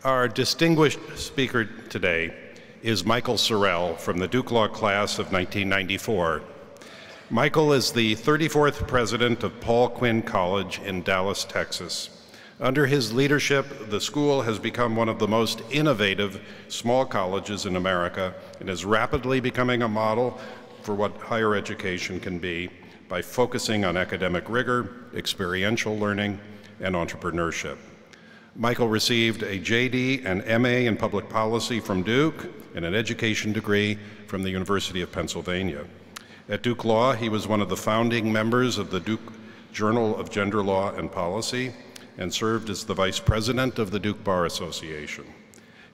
Our distinguished speaker today is Michael Sorrell from the Duke Law class of 1994. Michael is the 34th president of Paul Quinn College in Dallas, Texas. Under his leadership, the school has become one of the most innovative small colleges in America and is rapidly becoming a model for what higher education can be by focusing on academic rigor, experiential learning, and entrepreneurship. Michael received a JD and MA in public policy from Duke and an education degree from the University of Pennsylvania. At Duke Law, he was one of the founding members of the Duke Journal of Gender Law and Policy and served as the vice president of the Duke Bar Association.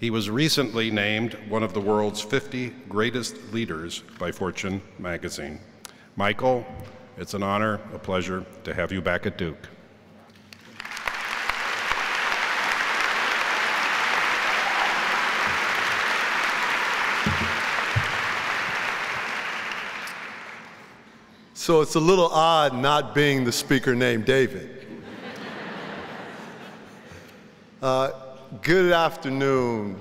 He was recently named one of the world's 50 greatest leaders by Fortune magazine. Michael, it's an honor, a pleasure to have you back at Duke. So it's a little odd not being the speaker named David. Good afternoon,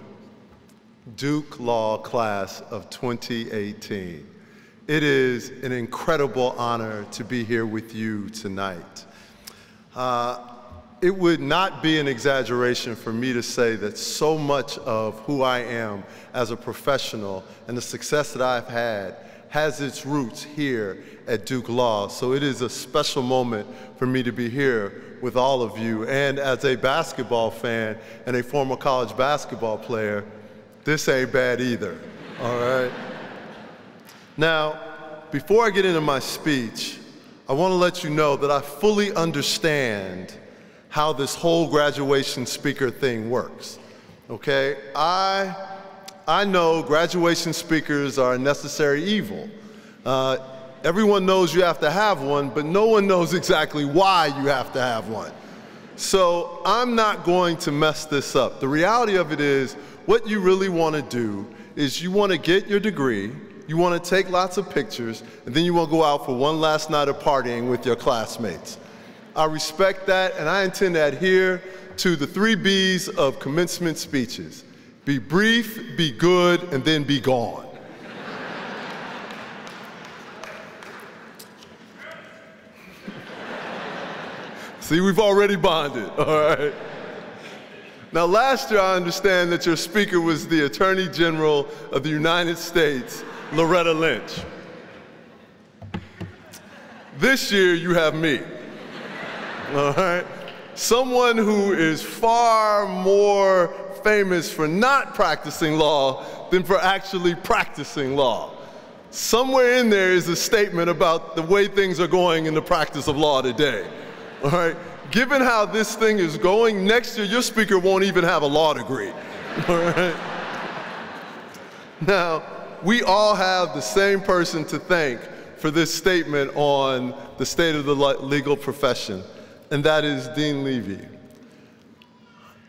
Duke Law class of 2018. It is an incredible honor to be here with you tonight. It would not be an exaggeration for me to say that so much of who I am as a professional and the success that I've had has its roots here at Duke Law. So it is a special moment for me to be here with all of you. And as a basketball fan and a former college basketball player, this ain't bad either, all right? Now, before I get into my speech, I want to let you know that I fully understand how this whole graduation speaker thing works, okay? I know graduation speakers are a necessary evil. Everyone knows you have to have one, but no one knows exactly why you have to have one. So I'm not going to mess this up. The reality of it is, what you really want to do is you want to get your degree, you want to take lots of pictures, and then you want to go out for one last night of partying with your classmates. I respect that, and I intend to adhere to the 3 B's of commencement speeches. Be brief, be good, and then be gone. See, we've already bonded, all right? Now, last year, I understand that your speaker was the Attorney General of the United States, Loretta Lynch. This year, you have me, all right? Someone who is far more famous for not practicing law than for actually practicing law. Somewhere in there is a statement about the way things are going in the practice of law today. All right? Given how this thing is going, next year your speaker won't even have a law degree. All right? Now, we all have the same person to thank for this statement on the state of the legal profession, and that is Dean Levy.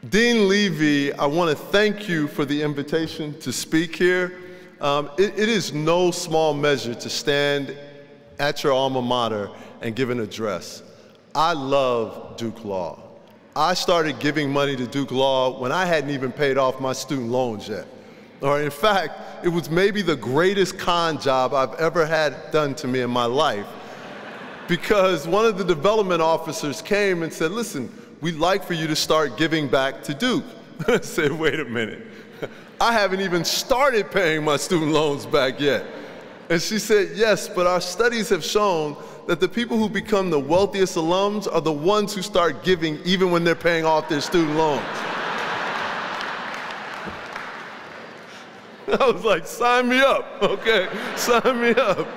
Dean Levy, I want to thank you for the invitation to speak here. It is no small measure to stand at your alma mater and give an address. I love Duke Law. I started giving money to Duke Law when I hadn't even paid off my student loans yet. Or in fact, it was maybe the greatest con job I've ever had done to me in my life, because one of the development officers came and said, listen, we'd like for you to start giving back to Duke. I said, wait a minute. I haven't even started paying my student loans back yet. And she said, yes, but our studies have shown that the people who become the wealthiest alums are the ones who start giving even when they're paying off their student loans. I was like, sign me up, okay? Sign me up.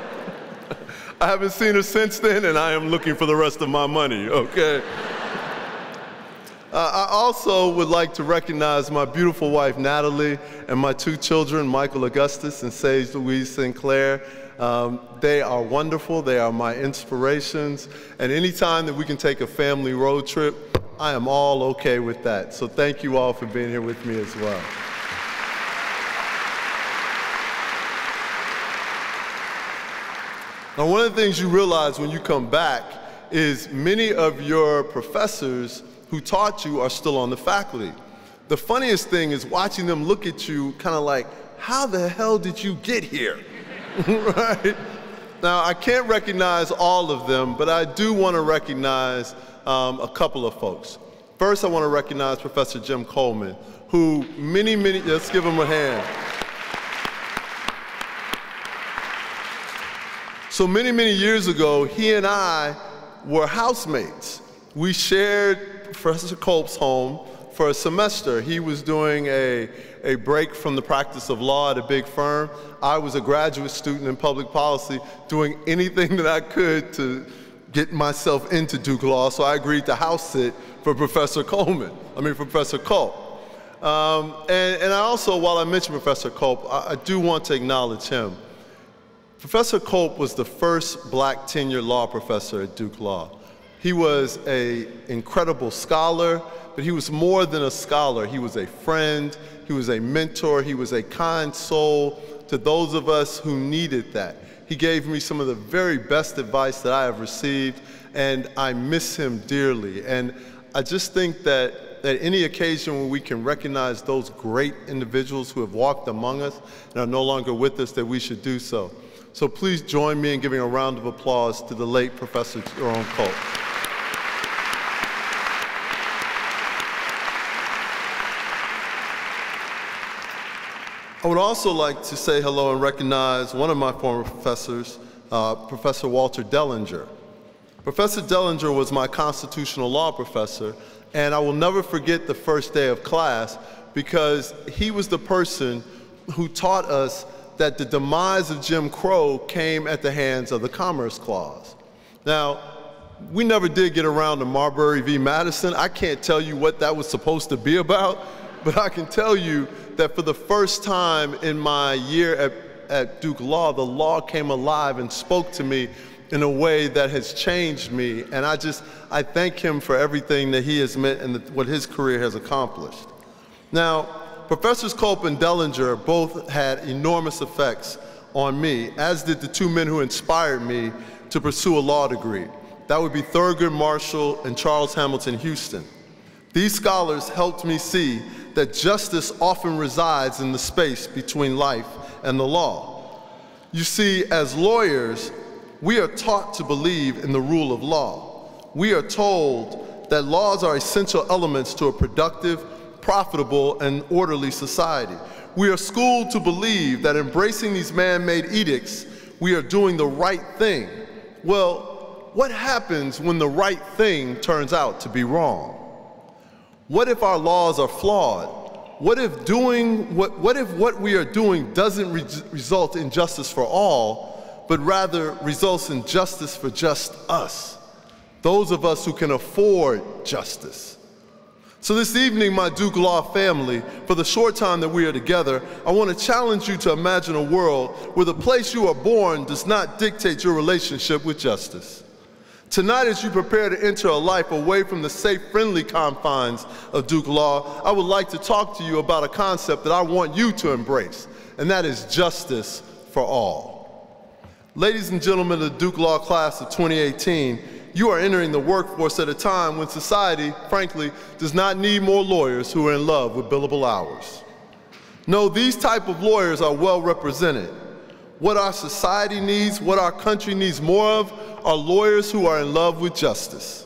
I haven't seen her since then, and I am looking for the rest of my money, okay? I also would like to recognize my beautiful wife, Natalie, and my 2 children, Michael Augustus and Sage Louise Sinclair. They are wonderful. They are my inspirations. And anytime that we can take a family road trip, I am all okay with that. So thank you all for being here with me as well. Now, one of the things you realize when you come back is many of your professors who taught you are still on the faculty. the funniest thing is watching them look at you kind of like, how the hell did you get here? Right? Now, I can't recognize all of them, but I do want to recognize a couple of folks. First, I want to recognize Professor Jim Coleman, who let's give him a hand. So many years ago, he and I were housemates. We shared Professor Culp's home for a semester. He was doing a break from the practice of law at a big firm. I was a graduate student in public policy doing anything that I could to get myself into Duke Law, so I agreed to house sit for Professor Culp. And I also, while I mention Professor Culp, I do want to acknowledge him. Professor Culp was the first black tenured law professor at Duke Law. He was an incredible scholar, but he was more than a scholar. He was a friend, he was a mentor, he was a kind soul to those of us who needed that. He gave me some of the very best advice that I have received, and I miss him dearly. And I just think that at any occasion when we can recognize those great individuals who have walked among us and are no longer with us, that we should do so. So please join me in giving a round of applause to the late Professor Jerome Culp. I would also like to say hello and recognize one of my former professors, Professor Walter Dellinger. Professor Dellinger was my constitutional law professor, and I will never forget the first day of class because he was the person who taught us that the demise of Jim Crow came at the hands of the Commerce Clause. Now, we never did get around to Marbury v. Madison. I can't tell you what that was supposed to be about, but I can tell you that for the first time in my year at Duke Law, the law came alive and spoke to me in a way that has changed me. And I thank him for everything that he has meant and what his career has accomplished. Now, Professors Culp and Dellinger both had enormous effects on me, as did the two men who inspired me to pursue a law degree. That would be Thurgood Marshall and Charles Hamilton Houston. These scholars helped me see that justice often resides in the space between life and the law. You see, as lawyers, we are taught to believe in the rule of law. We are told that laws are essential elements to a productive, profitable, and orderly society. We are schooled to believe that embracing these man-made edicts, we are doing the right thing. Well, what happens when the right thing turns out to be wrong? What if our laws are flawed? What if what we are doing doesn't result in justice for all, but rather results in justice for just us, those of us who can afford justice? So this evening, my Duke Law family, for the short time that we are together, I want to challenge you to imagine a world where the place you are born does not dictate your relationship with justice. Tonight, as you prepare to enter a life away from the safe, friendly confines of Duke Law, I would like to talk to you about a concept that I want you to embrace, and that is justice for all. Ladies and gentlemen of the Duke Law class of 2018, you are entering the workforce at a time when society, frankly, does not need more lawyers who are in love with billable hours. No, these type of lawyers are well represented. What our society needs, what our country needs more of, are lawyers who are in love with justice.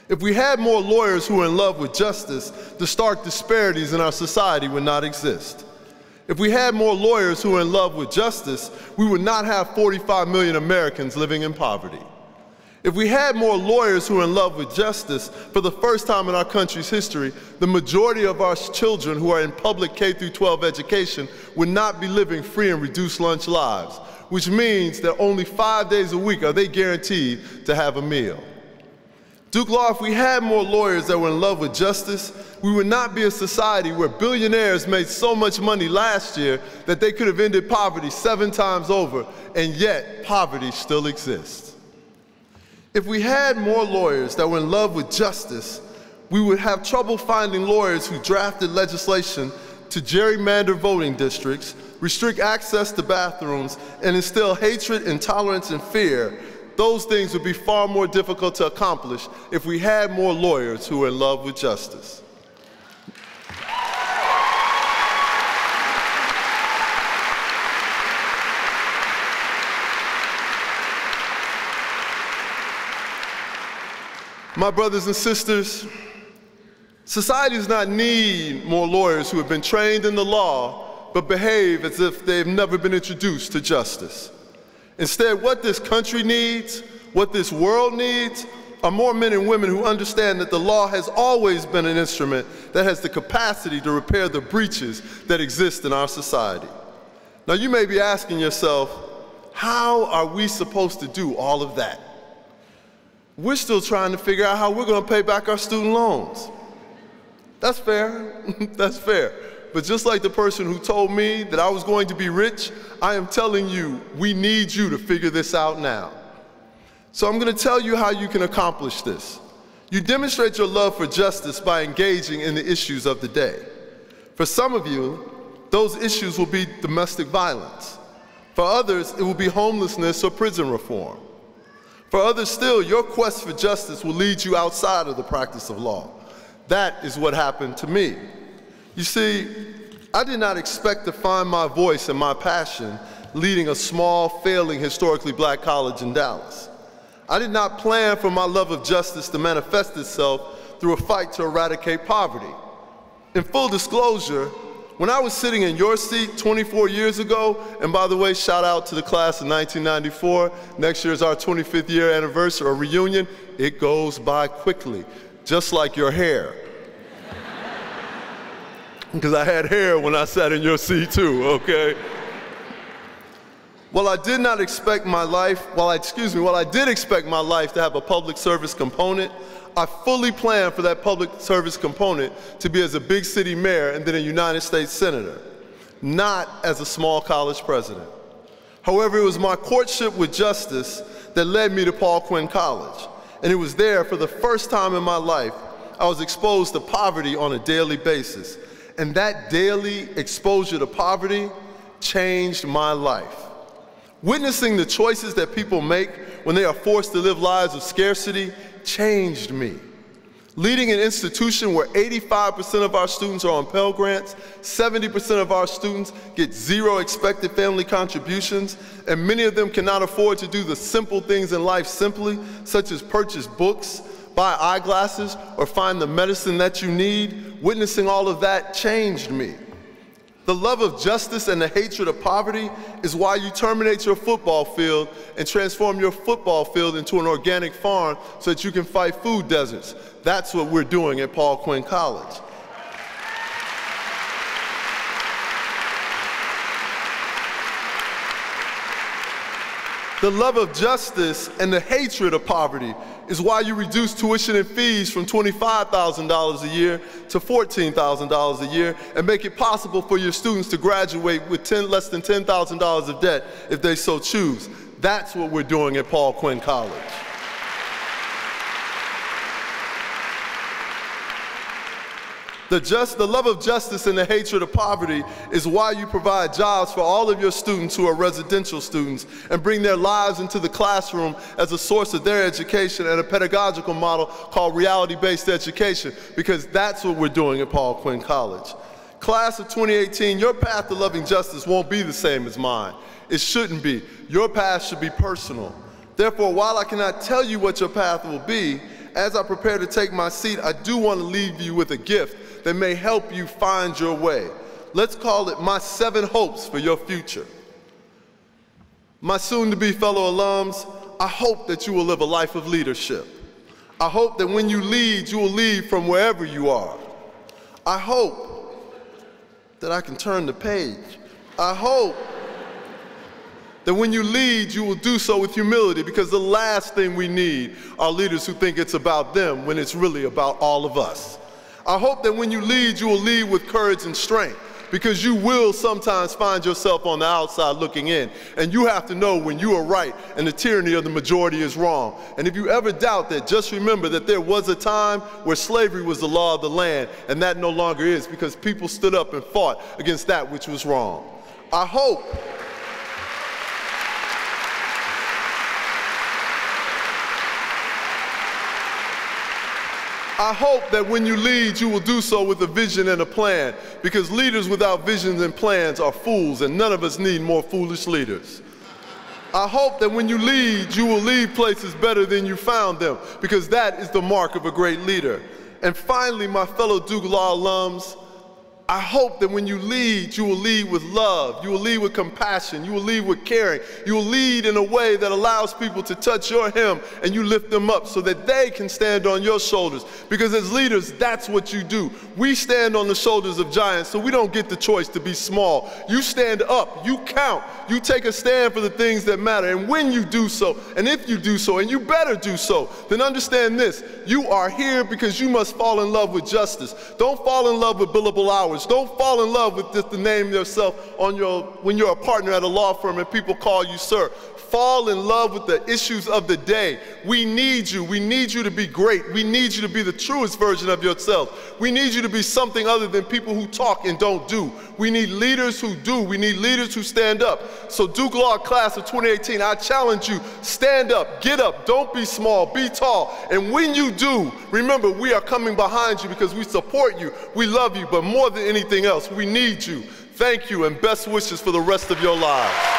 If we had more lawyers who are in love with justice, the stark disparities in our society would not exist. If we had more lawyers who are in love with justice, we would not have 45 million Americans living in poverty. If we had more lawyers who are in love with justice, for the first time in our country's history, the majority of our children who are in public K-12 education would not be living free and reduced lunch lives, which means that only 5 days a week are they guaranteed to have a meal. Duke Law, if we had more lawyers that were in love with justice, we would not be a society where billionaires made so much money last year that they could have ended poverty 7 times over, and yet poverty still exists. If we had more lawyers that were in love with justice, we would have trouble finding lawyers who drafted legislation to gerrymander voting districts, restrict access to bathrooms, and instill hatred, intolerance, and fear. Those things would be far more difficult to accomplish if we had more lawyers who were in love with justice. My brothers and sisters, society does not need more lawyers who have been trained in the law but behave as if they've never been introduced to justice. Instead, what this country needs, what this world needs, are more men and women who understand that the law has always been an instrument that has the capacity to repair the breaches that exist in our society. Now, you may be asking yourself, how are we supposed to do all of that? We're still trying to figure out how we're going to pay back our student loans. That's fair. That's fair. But just like the person who told me that I was going to be rich, I am telling you, we need you to figure this out now. So I'm going to tell you how you can accomplish this. You demonstrate your love for justice by engaging in the issues of the day. For some of you, those issues will be domestic violence. For others, it will be homelessness or prison reform. For others still, your quest for justice will lead you outside of the practice of law. That is what happened to me. You see, I did not expect to find my voice and my passion leading a small, failing, historically black college in Dallas. I did not plan for my love of justice to manifest itself through a fight to eradicate poverty. In full disclosure, when I was sitting in your seat 24 years ago, and by the way, shout out to the class of 1994, next year is our 25th year anniversary or reunion, it goes by quickly, just like your hair. Because I had hair when I sat in your seat too, okay? While I did expect my life to have a public service component, I fully planned for that public service component to be as a big city mayor and then a United States senator, not as a small college president. However, it was my courtship with justice that led me to Paul Quinn College, and it was there for the first time in my life I was exposed to poverty on a daily basis, and that daily exposure to poverty changed my life. Witnessing the choices that people make when they are forced to live lives of scarcity changed me. Leading an institution where 85% of our students are on Pell Grants, 70% of our students get zero expected family contributions, and many of them cannot afford to do the simple things in life simply, such as purchase books, buy eyeglasses, or find the medicine that you need, witnessing all of that changed me. The love of justice and the hatred of poverty is why you terminate your football field and transform your football field into an organic farm so that you can fight food deserts. That's what we're doing at Paul Quinn College. The love of justice and the hatred of poverty is why you reduce tuition and fees from $25,000 a year to $14,000 a year and make it possible for your students to graduate with less than $10,000 of debt if they so choose. That's what we're doing at Paul Quinn College. The love of justice and the hatred of poverty is why you provide jobs for all of your students who are residential students and bring their lives into the classroom as a source of their education and a pedagogical model called reality-based education, because that's what we're doing at Paul Quinn College. Class of 2018, your path to loving justice won't be the same as mine. It shouldn't be. Your path should be personal. Therefore, while I cannot tell you what your path will be, as I prepare to take my seat, I do want to leave you with a gift that may help you find your way. Let's call it my 7 hopes for your future. My soon-to-be fellow alums, I hope that you will live a life of leadership. I hope that when you lead, you will lead from wherever you are. I hope that I can turn the page. I hope that when you lead, you will do so with humility, because the last thing we need are leaders who think it's about them when it's really about all of us. I hope that when you will lead with courage and strength, because you will sometimes find yourself on the outside looking in, and you have to know when you are right and the tyranny of the majority is wrong. And if you ever doubt that, just remember that there was a time where slavery was the law of the land, and that no longer is, because people stood up and fought against that which was wrong. I hope that when you lead, you will do so with a vision and a plan, because leaders without visions and plans are fools, and none of us need more foolish leaders. I hope that when you lead, you will leave places better than you found them, because that is the mark of a great leader. And finally, my fellow Duke Law alums, I hope that when you lead, you will lead with love, you will lead with compassion, you will lead with caring, you will lead in a way that allows people to touch your hem and you lift them up so that they can stand on your shoulders. Because as leaders, that's what you do. We stand on the shoulders of giants, so we don't get the choice to be small. You stand up, you count, you take a stand for the things that matter. And when you do so, and if you do so, and you better do so, then understand this: you are here because you must fall in love with justice. Don't fall in love with billable hours. Don't fall in love with just the name yourself on when you're a partner at a law firm and people call you sir. Fall in love with the issues of the day. We need you. We need you to be great. We need you to be the truest version of yourself. We need you to be something other than people who talk and don't do. We need leaders who do. We need leaders who stand up. So Duke Law Class of 2018, I challenge you, stand up, get up, don't be small, be tall. And when you do, remember, we are coming behind you because we support you, we love you, but more than anything else, we need you. Thank you and best wishes for the rest of your lives.